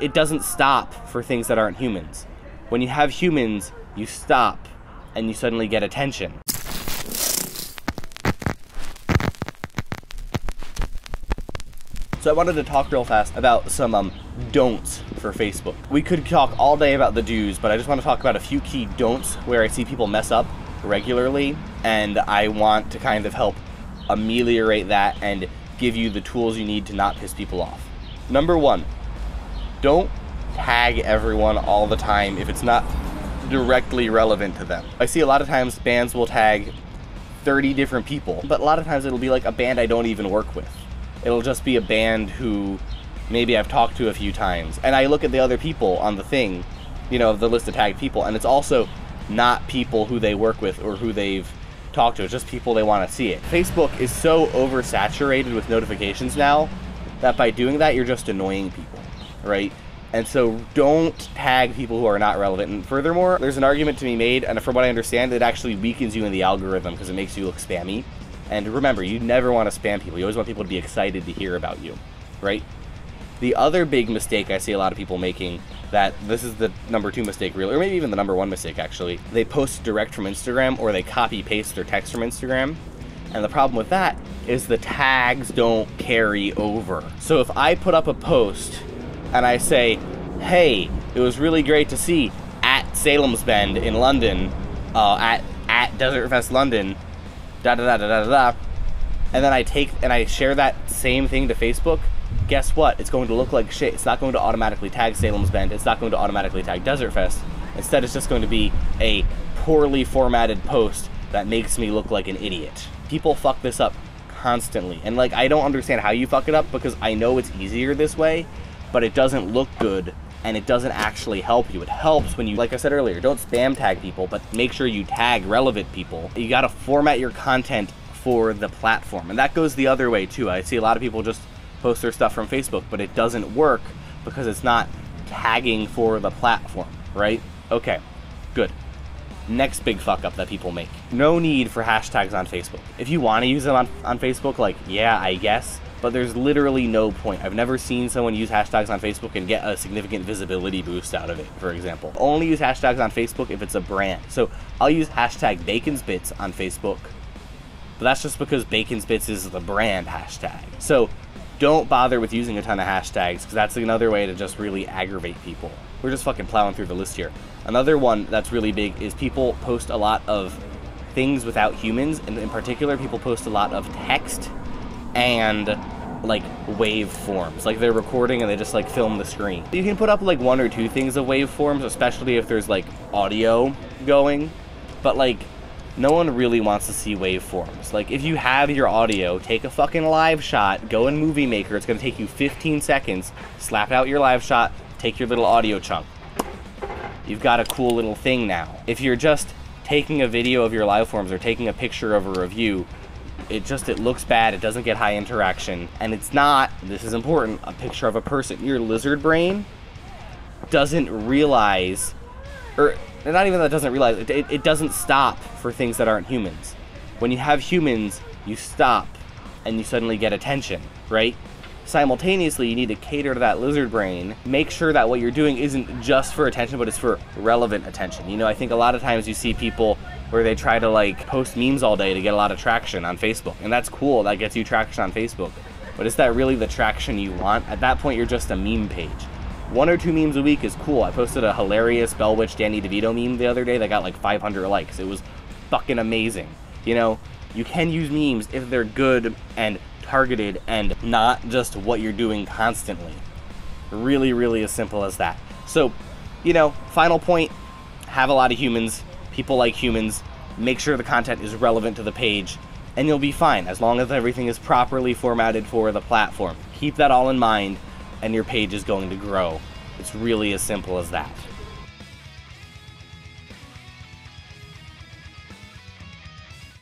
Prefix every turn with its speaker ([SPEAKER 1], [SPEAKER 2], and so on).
[SPEAKER 1] it doesn't stop for things that aren't humans. When you have humans, you stop and you suddenly get attention. So I wanted to talk real fast about some don'ts for Facebook. We could talk all day about the do's, but I just want to talk about a few key don'ts where I see people mess up regularly, and I want to kind of help ameliorate that and give you the tools you need to not piss people off. Number one, don't tag everyone all the time if it's not directly relevant to them. I see a lot of times bands will tag 30 different people, but a lot of times it'll be like a band I don't even work with. It'll just be a band who maybe I've talked to a few times. And I look at the other people on the thing, you know, the list of tagged people, and it's also not people who they work with or who they've talked to. It's just people they want to see it. Facebook is so oversaturated with notifications now that by doing that, you're just annoying people, right? And so don't tag people who are not relevant. And furthermore, there's an argument to be made, and from what I understand, it actually weakens you in the algorithm because it makes you look spammy. And remember, you never want to spam people. You always want people to be excited to hear about you, right? The other big mistake I see a lot of people making, that this is the number 2 mistake really, or maybe even the number 1 mistake actually, they post direct from Instagram or they copy paste their text from Instagram. And the problem with that is the tags don't carry over. So if I put up a post and I say, hey, it was really great to see at Salem's Bend in London, at Desert Fest London, da da da da da da, and then I take and I share that same thing to Facebook, guess what? It's going to look like shit. It's not going to automatically tag Salem's Bend. It's not going to automatically tag Desert Fest. Instead, it's just going to be a poorly formatted post that makes me look like an idiot. People fuck this up constantly, and like, I don't understand how you fuck it up because I know it's easier this way, but it doesn't look good and it doesn't actually help you. It helps when you, like I said earlier, don't spam tag people, but make sure you tag relevant people. You gotta format your content for the platform, and that goes the other way too. I see a lot of people just post their stuff from Facebook, but it doesn't work because it's not tagging for the platform, right? Okay, good. Next big fuck up that people make. No need for hashtags on Facebook. If you want to use them on Facebook, like, yeah, I guess, but there's literally no point. I've never seen someone use hashtags on Facebook and get a significant visibility boost out of it, for example. Only use hashtags on Facebook if it's a brand. So I'll use hashtag BaconsBits on Facebook, but that's just because BaconsBits is the brand hashtag. So don't bother with using a ton of hashtags, because that's another way to just really aggravate people. We're just fucking plowing through the list here. Another one that's really big is people post a lot of things without humans, and in particular, people post a lot of text and like waveforms. Like they're recording and they just like film the screen. You can put up like 1 or 2 things of waveforms, especially if there's like audio going, but like no one really wants to see waveforms. Like if you have your audio, take a fucking live shot, go in Movie Maker, it's gonna take you 15 seconds, slap out your live shot, take your little audio chunk. You've got a cool little thing now. If you're just taking a video of your live forms or taking a picture of a review, it looks bad, it doesn't get high interaction, and it's not, this is important, a picture of a person. Your lizard brain doesn't realize, or not even that it doesn't realize, it doesn't stop for things that aren't humans. When you have humans, you stop and you suddenly get attention, right? Simultaneously, you need to cater to that lizard brain. Make sure that what you're doing isn't just for attention, but it's for relevant attention. You know, I think a lot of times you see people where they try to like post memes all day to get a lot of traction on Facebook, and that's cool, that gets you traction on Facebook, but is that really the traction you want? At that point, you're just a meme page. 1 or 2 memes a week is cool. I posted a hilarious Bell Witch Danny DeVito meme the other day that got like 500 likes. It was fucking amazing. You know, you can use memes if they're good and targeted and not just what you're doing constantly. Really, really as simple as that. So, you know, final point, have a lot of humans. People like humans. Make sure the content is relevant to the page, and you'll be fine as long as everything is properly formatted for the platform. Keep that all in mind, and your page is going to grow. It's really as simple as that.